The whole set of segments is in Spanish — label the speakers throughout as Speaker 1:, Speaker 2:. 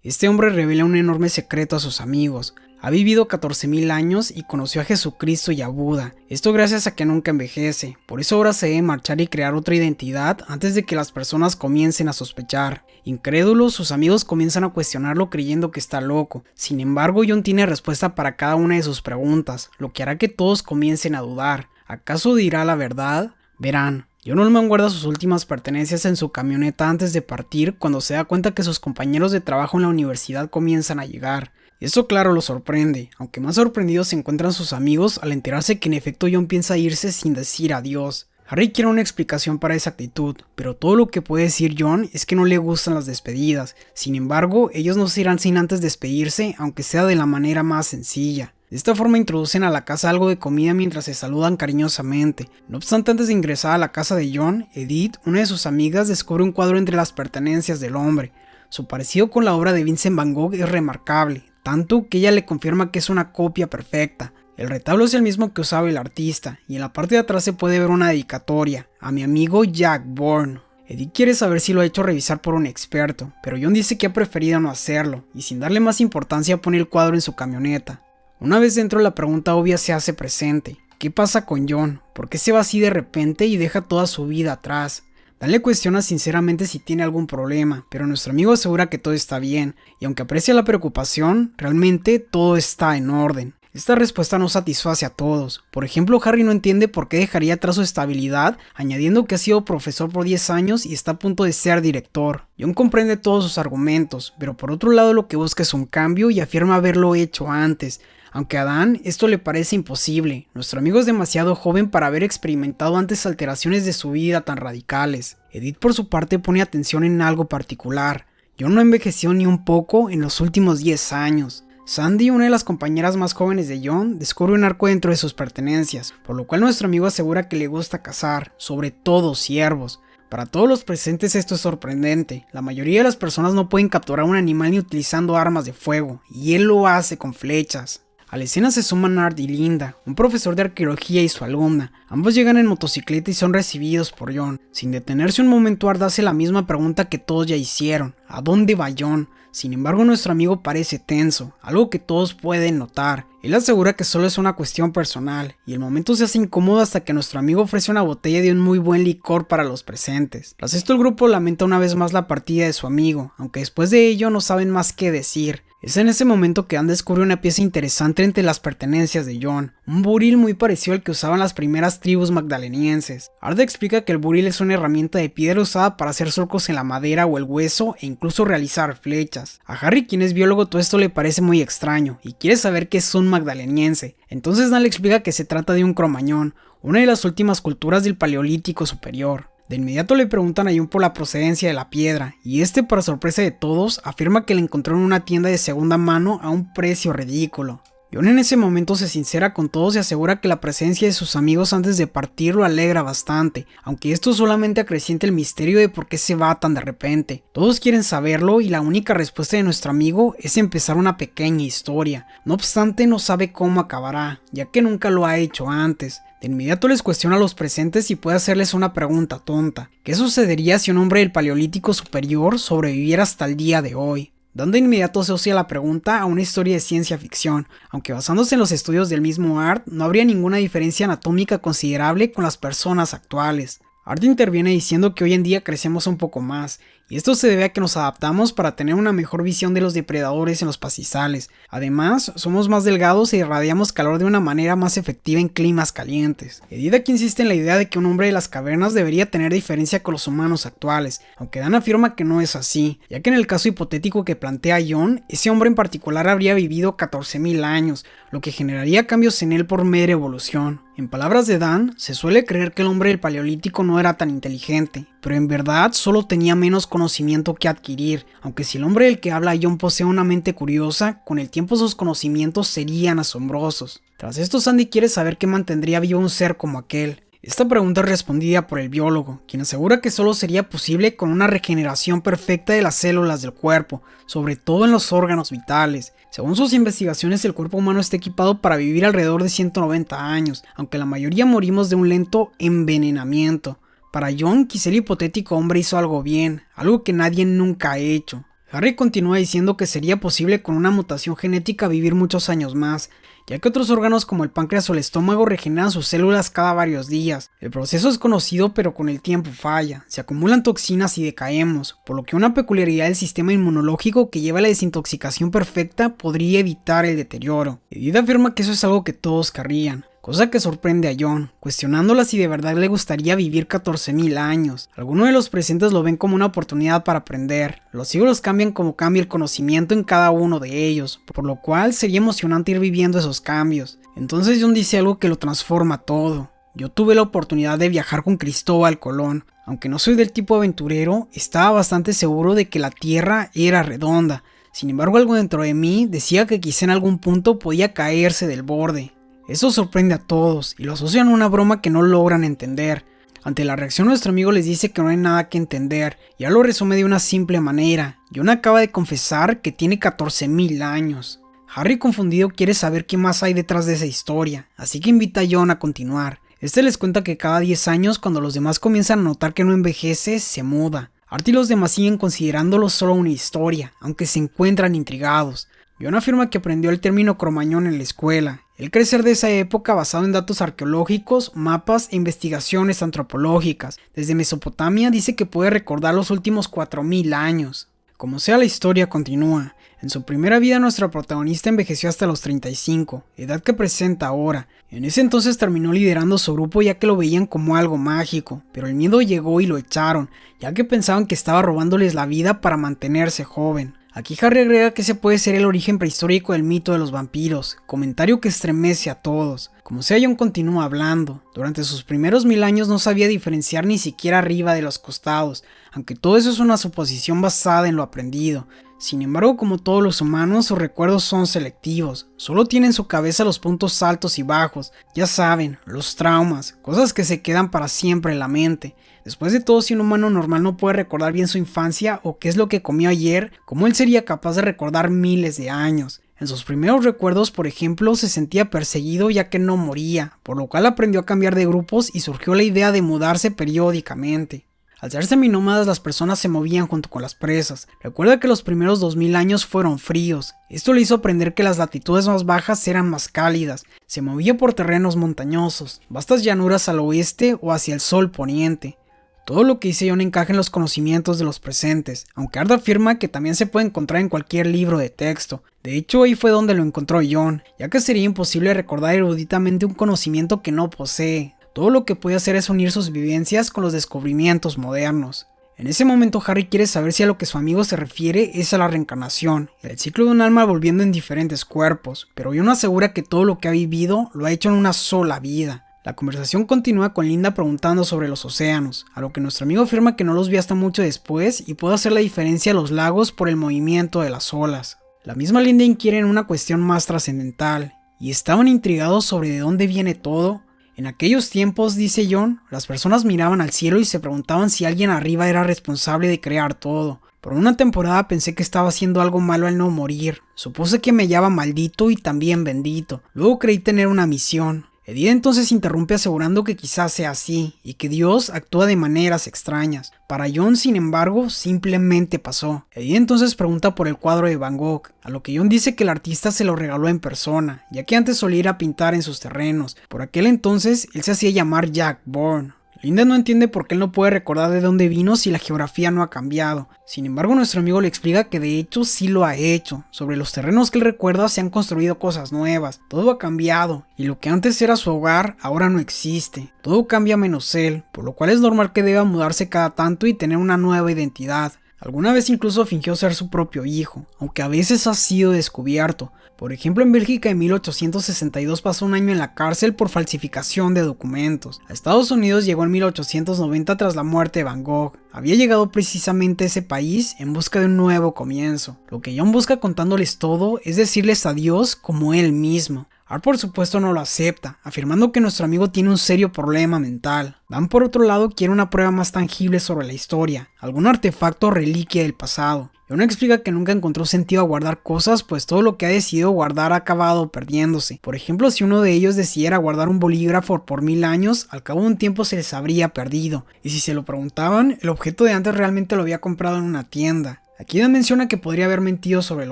Speaker 1: Este hombre revela un enorme secreto a sus amigos. Ha vivido 14.000 años y conoció a Jesucristo y a Buda. Esto gracias a que nunca envejece. Por eso ahora se debe marchar y crear otra identidad antes de que las personas comiencen a sospechar. Incrédulos, sus amigos comienzan a cuestionarlo creyendo que está loco. Sin embargo, John tiene respuesta para cada una de sus preguntas, lo que hará que todos comiencen a dudar. ¿Acaso dirá la verdad? Verán. John Ullman guarda sus últimas pertenencias en su camioneta antes de partir cuando se da cuenta que sus compañeros de trabajo en la universidad comienzan a llegar. Esto claro lo sorprende, aunque más sorprendidos se encuentran sus amigos al enterarse que en efecto John piensa irse sin decir adiós. Harry quiere una explicación para esa actitud, pero todo lo que puede decir John es que no le gustan las despedidas. Sin embargo, ellos no se irán sin antes despedirse, aunque sea de la manera más sencilla. De esta forma introducen a la casa algo de comida mientras se saludan cariñosamente. No obstante, antes de ingresar a la casa de John, Edith, una de sus amigas, descubre un cuadro entre las pertenencias del hombre. Su parecido con la obra de Vincent Van Gogh es remarcable, tanto que ella le confirma que es una copia perfecta. El retablo es el mismo que usaba el artista, y en la parte de atrás se puede ver una dedicatoria, a mi amigo Jack Bourne. Edith quiere saber si lo ha hecho revisar por un experto, pero John dice que ha preferido no hacerlo, y sin darle más importancia pone el cuadro en su camioneta. Una vez dentro, la pregunta obvia se hace presente. ¿Qué pasa con John? ¿Por qué se va así de repente y deja toda su vida atrás? Dan le cuestiona sinceramente si tiene algún problema, pero nuestro amigo asegura que todo está bien, y aunque aprecia la preocupación, realmente todo está en orden. Esta respuesta no satisface a todos. Por ejemplo, Harry no entiende por qué dejaría atrás su estabilidad, añadiendo que ha sido profesor por 10 años y está a punto de ser director. John comprende todos sus argumentos, pero por otro lado lo que busca es un cambio y afirma haberlo hecho antes. Aunque a Dan esto le parece imposible, nuestro amigo es demasiado joven para haber experimentado antes alteraciones de su vida tan radicales. Edith por su parte pone atención en algo particular. John no envejeció ni un poco en los últimos 10 años. Sandy, una de las compañeras más jóvenes de John, descubre un arco dentro de sus pertenencias, por lo cual nuestro amigo asegura que le gusta cazar, sobre todo ciervos. Para todos los presentes esto es sorprendente, la mayoría de las personas no pueden capturar un animal ni utilizando armas de fuego, y él lo hace con flechas. A la escena se suman Art y Linda, un profesor de arqueología y su alumna. Ambos llegan en motocicleta y son recibidos por John. Sin detenerse un momento, Art hace la misma pregunta que todos ya hicieron: ¿a dónde va John? Sin embargo, nuestro amigo parece tenso, algo que todos pueden notar. Él asegura que solo es una cuestión personal, y el momento se hace incómodo hasta que nuestro amigo ofrece una botella de un muy buen licor para los presentes. Tras esto, el grupo lamenta una vez más la partida de su amigo, aunque después de ello no saben más qué decir. Es en ese momento que Dan descubre una pieza interesante entre las pertenencias de John, un buril muy parecido al que usaban las primeras tribus magdalenienses. Arda explica que el buril es una herramienta de piedra usada para hacer surcos en la madera o el hueso e incluso realizar flechas. A Harry, quien es biólogo, todo esto le parece muy extraño y quiere saber qué es un magdaleniense. Entonces Dan le explica que se trata de un cromañón, una de las últimas culturas del Paleolítico Superior. De inmediato le preguntan a John por la procedencia de la piedra, y este, para sorpresa de todos, afirma que la encontró en una tienda de segunda mano a un precio ridículo. John en ese momento se sincera con todos y asegura que la presencia de sus amigos antes de partir lo alegra bastante, aunque esto solamente acrecienta el misterio de por qué se va tan de repente. Todos quieren saberlo y la única respuesta de nuestro amigo es empezar una pequeña historia. No obstante, no sabe cómo acabará, ya que nunca lo ha hecho antes. De inmediato les cuestiona a los presentes y puede hacerles una pregunta tonta: ¿qué sucedería si un hombre del Paleolítico Superior sobreviviera hasta el día de hoy? Dan de inmediato asocia la pregunta a una historia de ciencia ficción, aunque basándose en los estudios del mismo Art, no habría ninguna diferencia anatómica considerable con las personas actuales. Art interviene diciendo que hoy en día crecemos un poco más, y esto se debe a que nos adaptamos para tener una mejor visión de los depredadores en los pastizales. Además, somos más delgados e irradiamos calor de una manera más efectiva en climas calientes. Edith aquí insiste en la idea de que un hombre de las cavernas debería tener diferencia con los humanos actuales, aunque Dan afirma que no es así, ya que en el caso hipotético que plantea John, ese hombre en particular habría vivido 14.000 años, lo que generaría cambios en él por mera evolución. En palabras de Dan, se suele creer que el hombre del Paleolítico no era tan inteligente, pero en verdad solo tenía menos conocimiento que adquirir, aunque si el hombre del que habla John posee una mente curiosa, con el tiempo sus conocimientos serían asombrosos. Tras esto, Sandy quiere saber qué mantendría vivo un ser como aquel. Esta pregunta es respondida por el biólogo, quien asegura que solo sería posible con una regeneración perfecta de las células del cuerpo, sobre todo en los órganos vitales. Según sus investigaciones, el cuerpo humano está equipado para vivir alrededor de 190 años, aunque la mayoría morimos de un lento envenenamiento. Para John, quizá el hipotético hombre hizo algo bien, algo que nadie nunca ha hecho. Harry continúa diciendo que sería posible con una mutación genética vivir muchos años más, ya que otros órganos como el páncreas o el estómago regeneran sus células cada varios días. El proceso es conocido, pero con el tiempo falla, se acumulan toxinas y decaemos, por lo que una peculiaridad del sistema inmunológico que lleva a la desintoxicación perfecta podría evitar el deterioro. Edith afirma que eso es algo que todos querrían, cosa que sorprende a John, cuestionándola si de verdad le gustaría vivir 14.000 años. Algunos de los presentes lo ven como una oportunidad para aprender. Los siglos cambian como cambia el conocimiento en cada uno de ellos, por lo cual sería emocionante ir viviendo esos cambios. Entonces John dice algo que lo transforma todo. Yo tuve la oportunidad de viajar con Cristóbal Colón. Aunque no soy del tipo aventurero, estaba bastante seguro de que la Tierra era redonda. Sin embargo, algo dentro de mí decía que quizá en algún punto podía caerse del borde. Eso sorprende a todos y lo asocian a una broma que no logran entender. Ante la reacción nuestro amigo les dice que no hay nada que entender, y ya lo resume de una simple manera. John acaba de confesar que tiene 14.000 años. Harry confundido quiere saber qué más hay detrás de esa historia, así que invita a John a continuar. Este les cuenta que cada 10 años cuando los demás comienzan a notar que no envejece, se muda. Art y los demás siguen considerándolo solo una historia, aunque se encuentran intrigados. John afirma que aprendió el término cromañón en la escuela. El crecer de esa época basado en datos arqueológicos, mapas e investigaciones antropológicas. Desde Mesopotamia dice que puede recordar los últimos 4.000 años. Como sea, la historia continúa. En su primera vida nuestra protagonista envejeció hasta los 35, edad que presenta ahora. En ese entonces terminó liderando su grupo ya que lo veían como algo mágico, pero el miedo llegó y lo echaron, ya que pensaban que estaba robándoles la vida para mantenerse joven. Aquí Harry agrega que ese puede ser el origen prehistórico del mito de los vampiros, comentario que estremece a todos. Como sea, John continúa hablando. Durante sus primeros 1000 años no sabía diferenciar ni siquiera arriba de los costados, aunque todo eso es una suposición basada en lo aprendido. Sin embargo, como todos los humanos, sus recuerdos son selectivos, solo tiene en su cabeza los puntos altos y bajos, ya saben, los traumas, cosas que se quedan para siempre en la mente. Después de todo, si un humano normal no puede recordar bien su infancia o qué es lo que comió ayer, ¿cómo él sería capaz de recordar miles de años? En sus primeros recuerdos, por ejemplo, se sentía perseguido ya que no moría, por lo cual aprendió a cambiar de grupos y surgió la idea de mudarse periódicamente. Al ser seminómadas, las personas se movían junto con las presas. Recuerda que los primeros 2000 años fueron fríos. Esto le hizo aprender que las latitudes más bajas eran más cálidas. Se movía por terrenos montañosos, vastas llanuras al oeste o hacia el sol poniente. Todo lo que dice John encaja en los conocimientos de los presentes, aunque Art afirma que también se puede encontrar en cualquier libro de texto. De hecho, ahí fue donde lo encontró John, ya que sería imposible recordar eruditamente un conocimiento que no posee. Todo lo que puede hacer es unir sus vivencias con los descubrimientos modernos. En ese momento Harry quiere saber si a lo que su amigo se refiere es a la reencarnación, el ciclo de un alma volviendo en diferentes cuerpos, pero John asegura que todo lo que ha vivido lo ha hecho en una sola vida. La conversación continúa con Linda preguntando sobre los océanos, a lo que nuestro amigo afirma que no los vio hasta mucho después y puede hacer la diferencia a los lagos por el movimiento de las olas. La misma Linda inquiere en una cuestión más trascendental, y estaban intrigados sobre de dónde viene todo. En aquellos tiempos, dice John, las personas miraban al cielo y se preguntaban si alguien arriba era responsable de crear todo. Por una temporada pensé que estaba haciendo algo malo al no morir. Supuse que me hallaba maldito y también bendito. Luego creí tener una misión. Edith entonces interrumpe asegurando que quizás sea así, y que Dios actúa de maneras extrañas. Para John, sin embargo, simplemente pasó. Edith entonces pregunta por el cuadro de Van Gogh, a lo que John dice que el artista se lo regaló en persona, ya que antes solía ir a pintar en sus terrenos. Por aquel entonces, él se hacía llamar Jack Bourne. Linda no entiende por qué él no puede recordar de dónde vino si la geografía no ha cambiado. Sin embargo, nuestro amigo le explica que de hecho sí lo ha hecho. Sobre los terrenos que él recuerda se han construido cosas nuevas. Todo ha cambiado y lo que antes era su hogar ahora no existe. Todo cambia menos él, por lo cual es normal que deba mudarse cada tanto y tener una nueva identidad. Alguna vez incluso fingió ser su propio hijo, aunque a veces ha sido descubierto. Por ejemplo, en Bélgica en 1862 pasó un año en la cárcel por falsificación de documentos. A Estados Unidos llegó en 1890 tras la muerte de Van Gogh. Había llegado precisamente a ese país en busca de un nuevo comienzo. Lo que John busca contándoles todo es decirles adiós como él mismo. Art por supuesto no lo acepta, afirmando que nuestro amigo tiene un serio problema mental. Dan por otro lado quiere una prueba más tangible sobre la historia, algún artefacto o reliquia del pasado. John explica que nunca encontró sentido a guardar cosas, pues todo lo que ha decidido guardar ha acabado perdiéndose. Por ejemplo, si uno de ellos decidiera guardar un bolígrafo por 1000 años, al cabo de un tiempo se les habría perdido. Y si se lo preguntaban, el objeto de antes realmente lo había comprado en una tienda. Aquí Dan menciona que podría haber mentido sobre el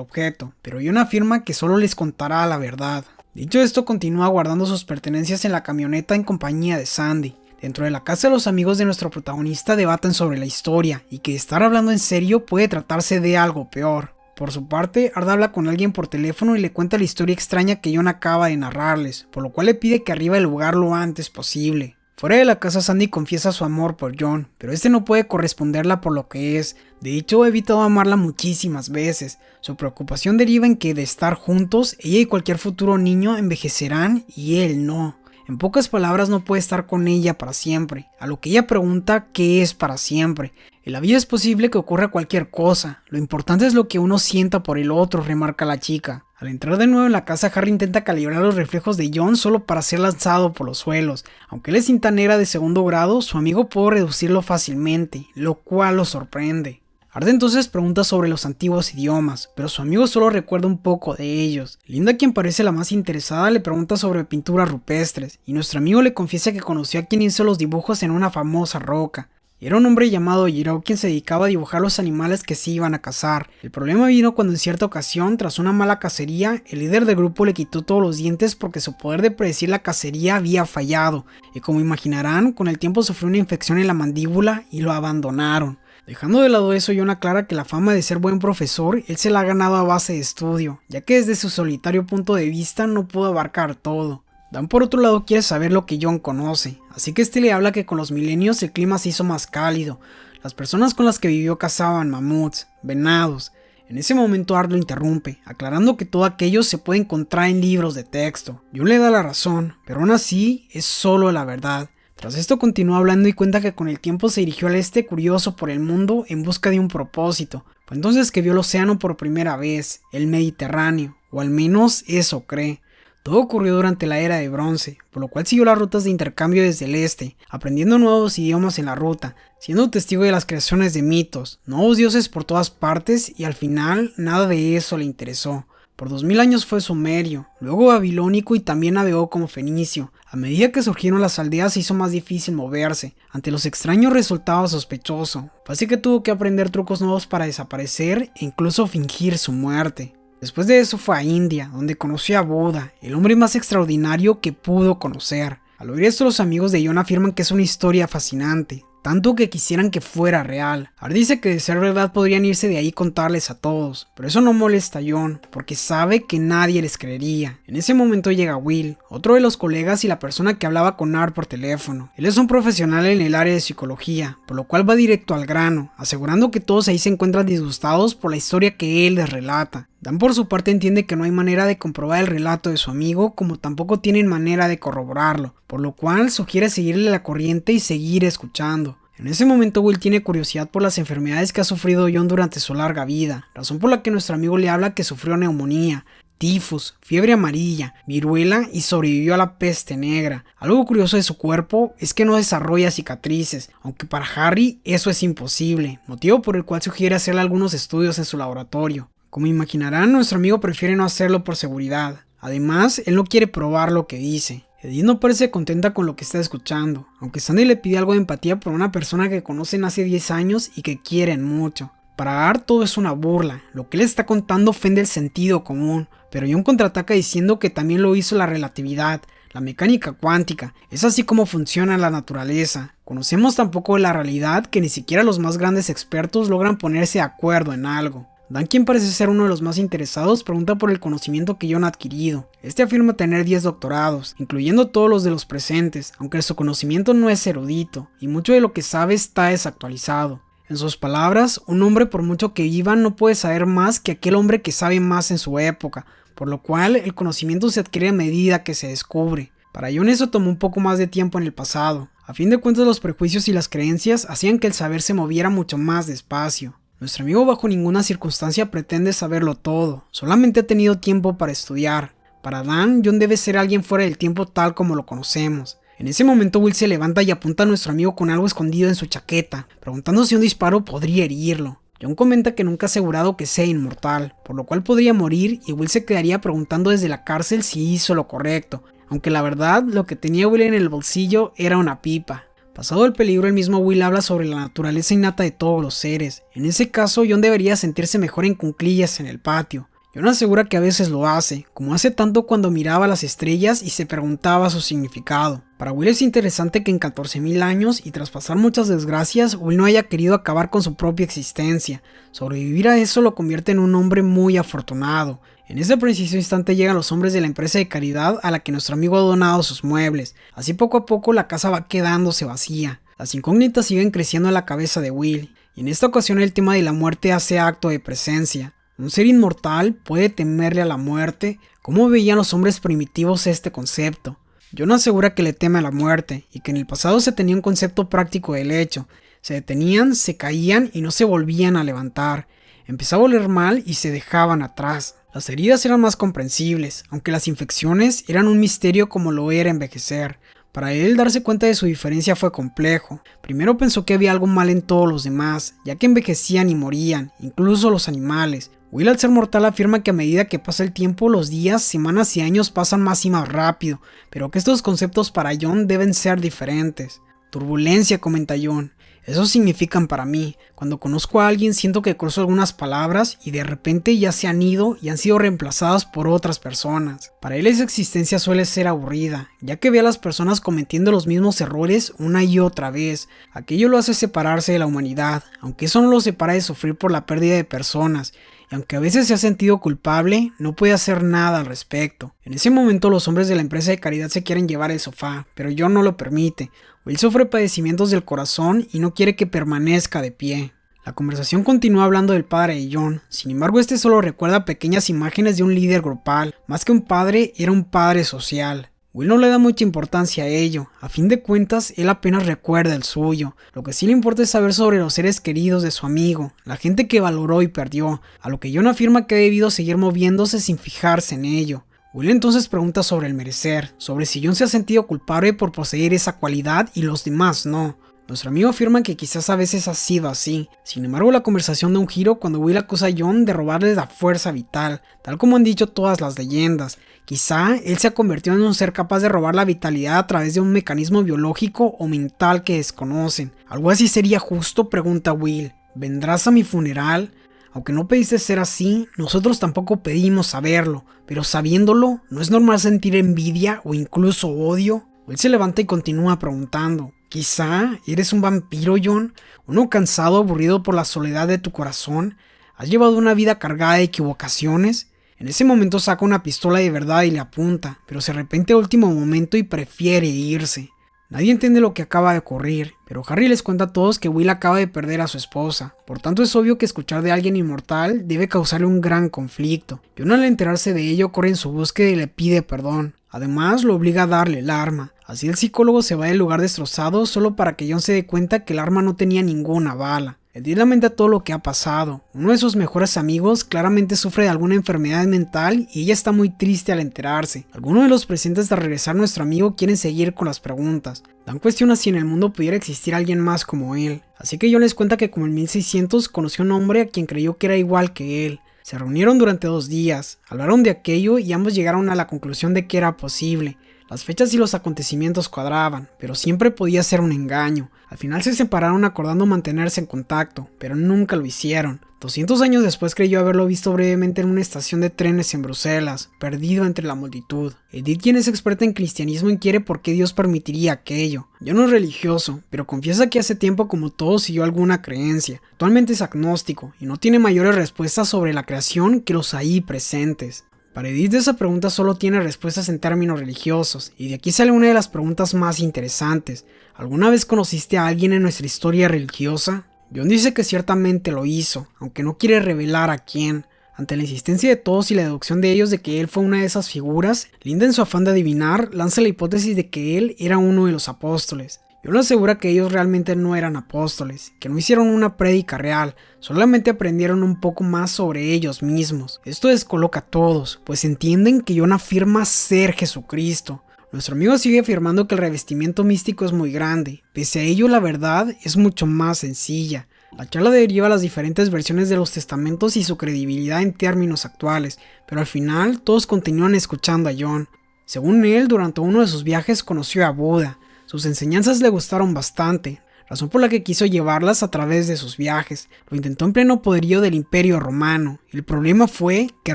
Speaker 1: objeto, pero John afirma que solo les contará la verdad. Dicho esto, continúa guardando sus pertenencias en la camioneta en compañía de Sandy. Dentro de la casa, los amigos de nuestro protagonista debaten sobre la historia y que estar hablando en serio puede tratarse de algo peor. Por su parte, Ard habla con alguien por teléfono y le cuenta la historia extraña que John acaba de narrarles, por lo cual le pide que arribe al lugar lo antes posible. Fuera de la casa, Sandy confiesa su amor por John, pero este no puede corresponderla por lo que es. De hecho, ha evitado amarla muchísimas veces. Su preocupación deriva en que de estar juntos, ella y cualquier futuro niño envejecerán y él no. En pocas palabras, no puede estar con ella para siempre, a lo que ella pregunta qué es para siempre. En la vida es posible que ocurra cualquier cosa, lo importante es lo que uno sienta por el otro, remarca la chica. Al entrar de nuevo en la casa, Harry intenta calibrar los reflejos de John solo para ser lanzado por los suelos. Aunque él es cinta negra de segundo grado, su amigo puede reducirlo fácilmente, lo cual lo sorprende. Ard entonces pregunta sobre los antiguos idiomas, pero su amigo solo recuerda un poco de ellos. Linda, quien parece la más interesada, le pregunta sobre pinturas rupestres, y nuestro amigo le confiesa que conoció a quien hizo los dibujos en una famosa roca. Era un hombre llamado Giraud quien se dedicaba a dibujar los animales que se iban a cazar. El problema vino cuando en cierta ocasión, tras una mala cacería, el líder del grupo le quitó todos los dientes porque su poder de predecir la cacería había fallado, y como imaginarán, con el tiempo sufrió una infección en la mandíbula y lo abandonaron. Dejando de lado eso, John aclara que la fama de ser buen profesor, él se la ha ganado a base de estudio, ya que desde su solitario punto de vista no pudo abarcar todo. Dan por otro lado quiere saber lo que John conoce, así que este le habla que con los milenios el clima se hizo más cálido. Las personas con las que vivió cazaban mamuts, venados. En ese momento Ard lo interrumpe, aclarando que todo aquello se puede encontrar en libros de texto. John le da la razón, pero aún así es solo la verdad. Tras esto continúa hablando y cuenta que con el tiempo se dirigió al este curioso por el mundo en busca de un propósito. Fue entonces que vio el océano por primera vez, el Mediterráneo, o al menos eso cree. Todo ocurrió durante la era de bronce, por lo cual siguió las rutas de intercambio desde el este, aprendiendo nuevos idiomas en la ruta, siendo testigo de las creaciones de mitos, nuevos dioses por todas partes y al final nada de eso le interesó. Por 2000 años fue sumerio, luego babilónico y también navegó como fenicio. A medida que surgieron las aldeas se hizo más difícil moverse, ante los extraños resultaba sospechoso, así que tuvo que aprender trucos nuevos para desaparecer e incluso fingir su muerte. Después de eso fue a India, donde conoció a Buda, el hombre más extraordinario que pudo conocer. Al oír esto, los amigos de John afirman que es una historia fascinante, tanto que quisieran que fuera real. Ard dice que de ser verdad podrían irse de ahí y contarles a todos, pero eso no molesta a John, porque sabe que nadie les creería. En ese momento llega Will, otro de los colegas y la persona que hablaba con Ard por teléfono. Él es un profesional en el área de psicología, por lo cual va directo al grano, asegurando que todos ahí se encuentran disgustados por la historia que él les relata. Dan por su parte entiende que no hay manera de comprobar el relato de su amigo, como tampoco tienen manera de corroborarlo, por lo cual sugiere seguirle la corriente y seguir escuchando. En ese momento Will tiene curiosidad por las enfermedades que ha sufrido John durante su larga vida, razón por la que nuestro amigo le habla que sufrió neumonía, tifus, fiebre amarilla, viruela y sobrevivió a la peste negra. Algo curioso de su cuerpo es que no desarrolla cicatrices, aunque para Harry eso es imposible, motivo por el cual sugiere hacerle algunos estudios en su laboratorio. Como imaginarán, nuestro amigo prefiere no hacerlo por seguridad. Además, él no quiere probar lo que dice. Edith no parece contenta con lo que está escuchando, aunque Sandy le pide algo de empatía por una persona que conocen hace 10 años y que quieren mucho. Para Ard todo es una burla, lo que él está contando ofende el sentido común, pero John contraataca diciendo que también lo hizo la relatividad, la mecánica cuántica, es así como funciona la naturaleza. Conocemos tan poco de la realidad que ni siquiera los más grandes expertos logran ponerse de acuerdo en algo. Dan, quien parece ser uno de los más interesados, pregunta por el conocimiento que John ha adquirido. Este afirma tener 10 doctorados, incluyendo todos los de los presentes, aunque su conocimiento no es erudito, y mucho de lo que sabe está desactualizado. En sus palabras, un hombre por mucho que viva no puede saber más que aquel hombre que sabe más en su época, por lo cual el conocimiento se adquiere a medida que se descubre. Para John eso tomó un poco más de tiempo en el pasado. A fin de cuentas, los prejuicios y las creencias hacían que el saber se moviera mucho más despacio. Nuestro amigo bajo ninguna circunstancia pretende saberlo todo, solamente ha tenido tiempo para estudiar. Para Dan, John debe ser alguien fuera del tiempo tal como lo conocemos. En ese momento Will se levanta y apunta a nuestro amigo con algo escondido en su chaqueta, preguntando si un disparo podría herirlo. John comenta que nunca ha asegurado que sea inmortal, por lo cual podría morir y Will se quedaría preguntando desde la cárcel si hizo lo correcto, aunque la verdad lo que tenía Will en el bolsillo era una pipa. Pasado el peligro, el mismo Will habla sobre la naturaleza innata de todos los seres. En ese caso, John debería sentirse mejor en cuclillas en el patio. John asegura que a veces lo hace, como hace tanto cuando miraba las estrellas y se preguntaba su significado. Para Will es interesante que en 14.000 años y tras pasar muchas desgracias, Will no haya querido acabar con su propia existencia. Sobrevivir a eso lo convierte en un hombre muy afortunado. En ese preciso instante llegan los hombres de la empresa de caridad a la que nuestro amigo ha donado sus muebles. Así poco a poco la casa va quedándose vacía. Las incógnitas siguen creciendo en la cabeza de Will, y en esta ocasión el tema de la muerte hace acto de presencia. ¿Un ser inmortal puede temerle a la muerte? ¿Cómo veían los hombres primitivos este concepto? John asegura que le teme a la muerte, y que en el pasado se tenía un concepto práctico del hecho. Se detenían, se caían y no se volvían a levantar. Empezaba a oler mal y se dejaban atrás. Las heridas eran más comprensibles, aunque las infecciones eran un misterio como lo era envejecer. Para él, darse cuenta de su diferencia fue complejo. Primero pensó que había algo mal en todos los demás, ya que envejecían y morían, incluso los animales. Will, al ser mortal, afirma que a medida que pasa el tiempo, los días, semanas y años pasan más y más rápido, pero que estos conceptos para John deben ser diferentes. Turbulencia, comenta John. Eso significan para mí. Cuando conozco a alguien siento que cruzo algunas palabras y de repente ya se han ido y han sido reemplazadas por otras personas. Para él esa existencia suele ser aburrida, ya que ve a las personas cometiendo los mismos errores una y otra vez. Aquello lo hace separarse de la humanidad, aunque eso no lo separa de sufrir por la pérdida de personas. Y aunque a veces se ha sentido culpable, no puede hacer nada al respecto. En ese momento los hombres de la empresa de caridad se quieren llevar el sofá, pero John no lo permite. Will sufre padecimientos del corazón y no quiere que permanezca de pie. La conversación continúa hablando del padre de John, sin embargo este solo recuerda pequeñas imágenes de un líder grupal. Más que un padre, era un padre social. Will no le da mucha importancia a ello, a fin de cuentas él apenas recuerda el suyo. Lo que sí le importa es saber sobre los seres queridos de su amigo, la gente que valoró y perdió, a lo que John afirma que ha debido seguir moviéndose sin fijarse en ello. Will entonces pregunta sobre el merecer, sobre si John se ha sentido culpable por poseer esa cualidad y los demás no. Nuestro amigo afirma que quizás a veces ha sido así. Sin embargo, la conversación da un giro cuando Will acusa a John de robarle la fuerza vital, tal como han dicho todas las leyendas. Quizá él se ha convertido en un ser capaz de robar la vitalidad a través de un mecanismo biológico o mental que desconocen. ¿Algo así sería justo?, pregunta Will. ¿Vendrás a mi funeral? Aunque no pediste ser así, nosotros tampoco pedimos saberlo, pero sabiéndolo, ¿no es normal sentir envidia o incluso odio? Will se levanta y continúa preguntando. Quizá eres un vampiro, John, uno cansado, aburrido por la soledad de tu corazón. ¿Has llevado una vida cargada de equivocaciones? En ese momento saca una pistola de verdad y le apunta, pero se arrepiente a último momento y prefiere irse. Nadie entiende lo que acaba de ocurrir, pero Harry les cuenta a todos que Will acaba de perder a su esposa, por tanto es obvio que escuchar de alguien inmortal debe causarle un gran conflicto. John, al enterarse de ello, corre en su búsqueda y le pide perdón. Además lo obliga a darle el arma. Así el psicólogo se va del lugar destrozado solo para que John se dé cuenta que el arma no tenía ninguna bala. Él lamenta todo lo que ha pasado. Uno de sus mejores amigos claramente sufre de alguna enfermedad mental y ella está muy triste al enterarse. Algunos de los presentes de regresar nuestro amigo quieren seguir con las preguntas. Dan cuestiona si en el mundo pudiera existir alguien más como él. Así que John les cuenta que como en 1600 conoció a un hombre a quien creyó que era igual que él. Se reunieron durante 2 días, hablaron de aquello y ambos llegaron a la conclusión de que era posible. Las fechas y los acontecimientos cuadraban, pero siempre podía ser un engaño. Al final se separaron acordando mantenerse en contacto, pero nunca lo hicieron. 200 años después creyó haberlo visto brevemente en una estación de trenes en Bruselas, perdido entre la multitud. Edith, quien es experta en cristianismo, inquiere por qué Dios permitiría aquello. Yo no es religioso, pero confiesa que hace tiempo como todos siguió alguna creencia. Actualmente es agnóstico y no tiene mayores respuestas sobre la creación que los ahí presentes. Para Edith esa pregunta solo tiene respuestas en términos religiosos, y de aquí sale una de las preguntas más interesantes. ¿Alguna vez conociste a alguien en nuestra historia religiosa? John dice que ciertamente lo hizo, aunque no quiere revelar a quién. Ante la insistencia de todos y la deducción de ellos de que él fue una de esas figuras, Linda, en su afán de adivinar, lanza la hipótesis de que él era uno de los apóstoles. John asegura que ellos realmente no eran apóstoles, que no hicieron una prédica real, solamente aprendieron un poco más sobre ellos mismos. Esto descoloca a todos, pues entienden que John afirma ser Jesucristo. Nuestro amigo sigue afirmando que el revestimiento místico es muy grande, pese a ello la verdad es mucho más sencilla. La charla deriva a las diferentes versiones de los testamentos y su credibilidad en términos actuales, pero al final todos continúan escuchando a John. Según él, durante uno de sus viajes conoció a Buda. Sus enseñanzas le gustaron bastante, razón por la que quiso llevarlas a través de sus viajes. Lo intentó en pleno poderío del Imperio Romano. El problema fue que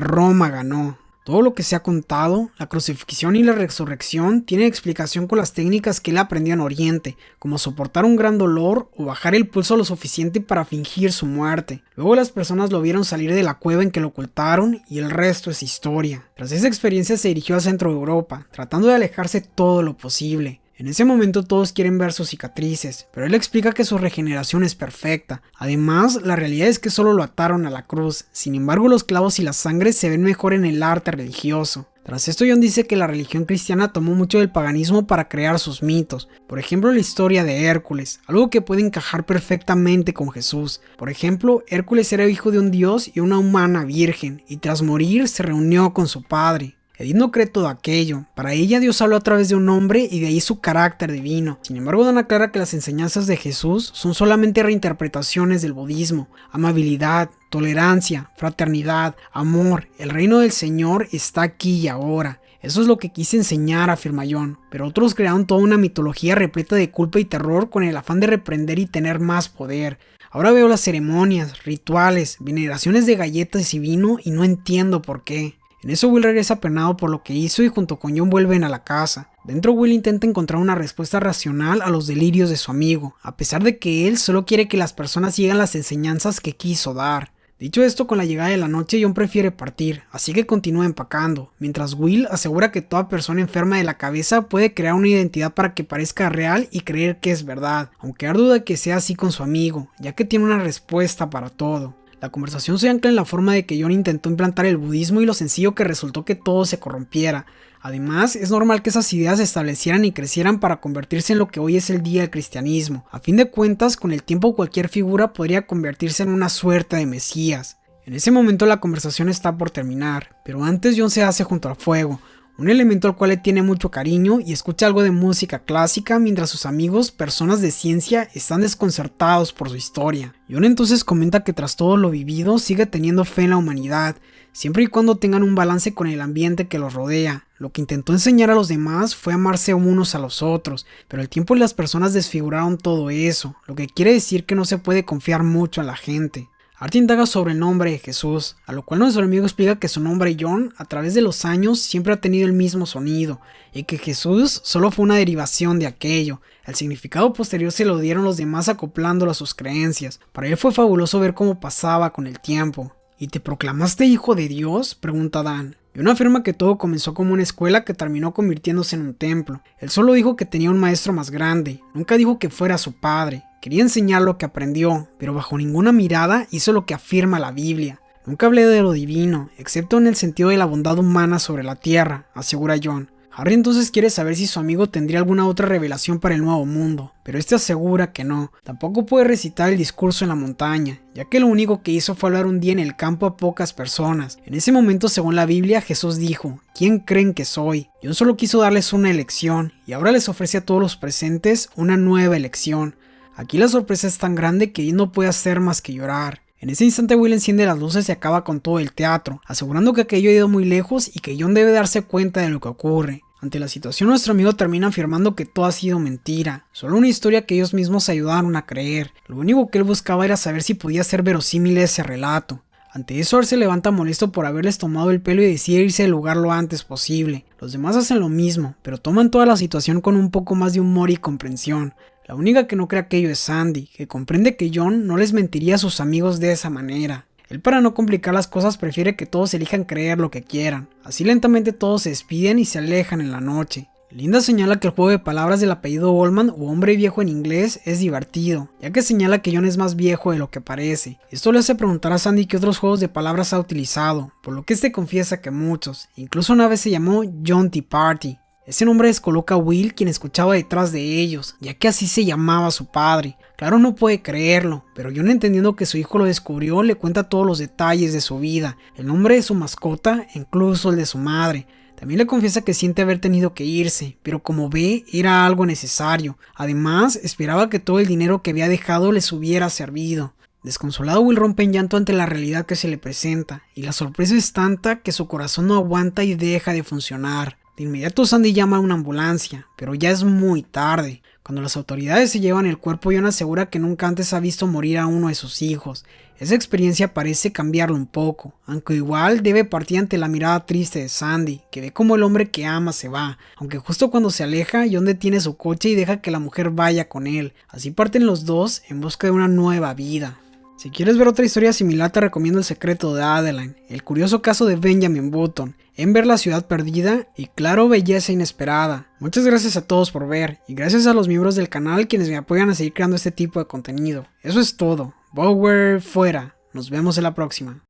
Speaker 1: Roma ganó. Todo lo que se ha contado, la crucifixión y la resurrección, tiene explicación con las técnicas que él aprendió en Oriente, como soportar un gran dolor o bajar el pulso lo suficiente para fingir su muerte. Luego las personas lo vieron salir de la cueva en que lo ocultaron y el resto es historia. Tras esa experiencia se dirigió al centro de Europa, tratando de alejarse todo lo posible. En ese momento todos quieren ver sus cicatrices, pero él explica que su regeneración es perfecta. Además, la realidad es que solo lo ataron a la cruz. Sin embargo, los clavos y la sangre se ven mejor en el arte religioso. Tras esto, John dice que la religión cristiana tomó mucho del paganismo para crear sus mitos. Por ejemplo, la historia de Hércules, algo que puede encajar perfectamente con Jesús. Por ejemplo, Hércules era hijo de un dios y una humana virgen, y tras morir se reunió con su padre. Edith no cree todo aquello. Para ella Dios habló a través de un hombre y de ahí su carácter divino. Sin embargo, Dan aclara que las enseñanzas de Jesús son solamente reinterpretaciones del budismo. Amabilidad, tolerancia, fraternidad, amor, el reino del Señor está aquí y ahora. Eso es lo que quise enseñar, afirma John, pero otros crearon toda una mitología repleta de culpa y terror con el afán de reprender y tener más poder. Ahora veo las ceremonias, rituales, veneraciones de galletas y vino y no entiendo por qué. En eso Will regresa apenado por lo que hizo y junto con John vuelven a la casa. Dentro Will intenta encontrar una respuesta racional a los delirios de su amigo, a pesar de que él solo quiere que las personas sigan las enseñanzas que quiso dar. Dicho esto, con la llegada de la noche John prefiere partir, así que continúa empacando, mientras Will asegura que toda persona enferma de la cabeza puede crear una identidad para que parezca real y creer que es verdad, aunque hay duda de que sea así con su amigo, ya que tiene una respuesta para todo. La conversación se ancla en la forma de que John intentó implantar el budismo y lo sencillo que resultó que todo se corrompiera. Además, es normal que esas ideas se establecieran y crecieran para convertirse en lo que hoy es el día del cristianismo. A fin de cuentas, con el tiempo cualquier figura podría convertirse en una suerte de mesías. En ese momento la conversación está por terminar, pero antes John se hace junto al fuego, un elemento al cual le tiene mucho cariño, y escucha algo de música clásica mientras sus amigos, personas de ciencia, están desconcertados por su historia. John entonces comenta que tras todo lo vivido sigue teniendo fe en la humanidad, siempre y cuando tengan un balance con el ambiente que los rodea. Lo que intentó enseñar a los demás fue amarse unos a los otros, pero el tiempo y las personas desfiguraron todo eso, lo que quiere decir que no se puede confiar mucho en la gente. Art indaga sobre el nombre de Jesús, a lo cual nuestro amigo explica que su nombre John, a través de los años, siempre ha tenido el mismo sonido, y que Jesús solo fue una derivación de aquello. El significado posterior se lo dieron los demás acoplándolo a sus creencias. Para él fue fabuloso ver cómo pasaba con el tiempo. ¿Y te proclamaste hijo de Dios?, pregunta Dan. John afirma que todo comenzó como una escuela que terminó convirtiéndose en un templo. Él solo dijo que tenía un maestro más grande, nunca dijo que fuera su padre. Quería enseñar lo que aprendió, pero bajo ninguna mirada hizo lo que afirma la Biblia. Nunca hablé de lo divino, excepto en el sentido de la bondad humana sobre la tierra, asegura John. Harry entonces quiere saber si su amigo tendría alguna otra revelación para el nuevo mundo, pero este asegura que no. Tampoco puede recitar el discurso en la montaña, ya que lo único que hizo fue hablar un día en el campo a pocas personas. En ese momento, según la Biblia, Jesús dijo: ¿quién creen que soy? John solo quiso darles una elección, y ahora les ofrece a todos los presentes una nueva elección. Aquí la sorpresa es tan grande que él no puede hacer más que llorar. En ese instante Will enciende las luces y acaba con todo el teatro, asegurando que aquello ha ido muy lejos y que John debe darse cuenta de lo que ocurre. Ante la situación, nuestro amigo termina afirmando que todo ha sido mentira, solo una historia que ellos mismos ayudaron a creer. Lo único que él buscaba era saber si podía ser verosímil ese relato. Ante eso, Art se levanta molesto por haberles tomado el pelo y decide irse del lugar lo antes posible. Los demás hacen lo mismo, pero toman toda la situación con un poco más de humor y comprensión. La única que no cree aquello es Sandy, que comprende que John no les mentiría a sus amigos de esa manera. Él, para no complicar las cosas, prefiere que todos elijan creer lo que quieran. Así lentamente todos se despiden y se alejan en la noche. Linda señala que el juego de palabras del apellido Oldman, o hombre viejo en inglés, es divertido, ya que señala que John es más viejo de lo que parece. Esto le hace preguntar a Sandy qué otros juegos de palabras ha utilizado, por lo que este confiesa que muchos. Incluso una vez se llamó John Tea Party. Ese nombre descoloca a Will, quien escuchaba detrás de ellos, ya que así se llamaba su padre. Claro, no puede creerlo, pero John, entendiendo que su hijo lo descubrió, le cuenta todos los detalles de su vida, el nombre de su mascota, incluso el de su madre. También le confiesa que siente haber tenido que irse, pero como ve, era algo necesario. Además, esperaba que todo el dinero que había dejado les hubiera servido. Desconsolado, Will rompe en llanto ante la realidad que se le presenta, y la sorpresa es tanta que su corazón no aguanta y deja de funcionar. De inmediato Sandy llama a una ambulancia, pero ya es muy tarde. Cuando las autoridades se llevan el cuerpo, Jon asegura que nunca antes ha visto morir a uno de sus hijos. Esa experiencia parece cambiarlo un poco, aunque igual debe partir ante la mirada triste de Sandy, que ve como el hombre que ama se va, aunque justo cuando se aleja, Jon detiene su coche y deja que la mujer vaya con él. Así parten los dos en busca de una nueva vida. Si quieres ver otra historia similar, te recomiendo El secreto de Adeline, El curioso caso de Benjamin Button, Ember la ciudad perdida y claro, Belleza inesperada. Muchas gracias a todos por ver y gracias a los miembros del canal quienes me apoyan a seguir creando este tipo de contenido. Eso es todo. Bower fuera. Nos vemos en la próxima.